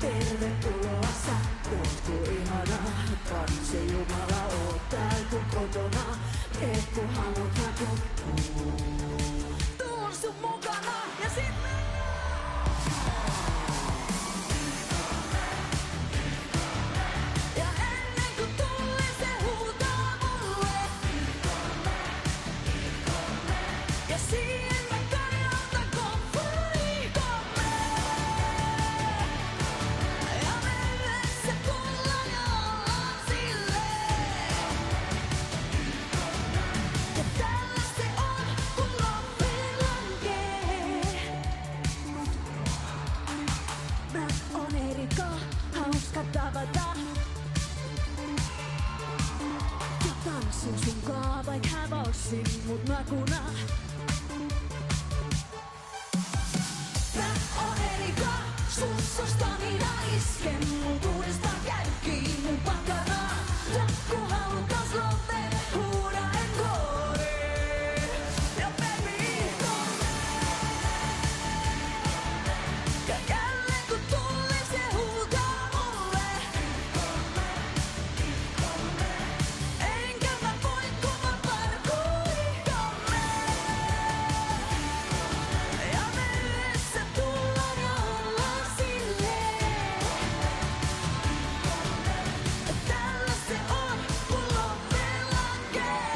Tervetuloa sä, ootko ihana? Katse Jumala, oot täyty kotona. Teet kun haluat ja kun tuun sun mukana ja sit ja ennen kuin tulee se huutaa mulle ja siihen mä tarjotakoon puikomme. Ja me yhdessä tullaan ja ollaan silleen. Ja tällä se on, kun loppuun lankee. Mä oon Erika, hauska tavata. Ja tanssin sunkaan vaik hävossin mut nakuna. Mä oon Erika, sussostani naisken mut uudestaan käykkiin mun pakana. Ja kun halutas loppeen, huuda encore. Ja baby, ja jälleen kun tulee se huutaa mulle. Enkä mä voi kun mä parkuikomme. Ja me yhdessä tullaan ja ollaan silleen. Tällä se on, kun loppeen lankee.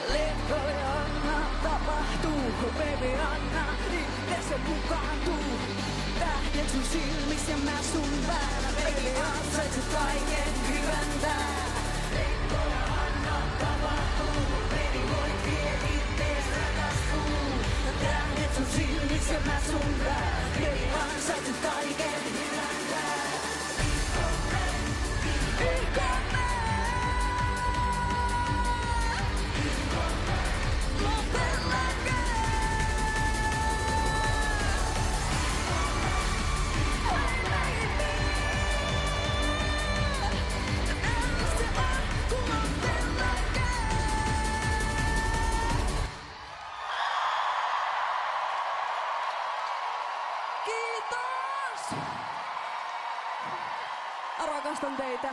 Leikkoja anna tapahtuu, baby anna itse mukaan tuu. Tähdet sun silmis ja mä sun päällä, baby ansaitset kaiken hyvän tää. Leikkoja anna tapahtuu, baby voit vie ittees rakastuu. Tähdet sun silmis ja mä sun päällä, baby ansaitset kaiken hyvän tää. Ikomme! Loppeen lankee! Hei baby! Tällä se on, kun loppeen lankee! Kiitos! Rakastan teitä.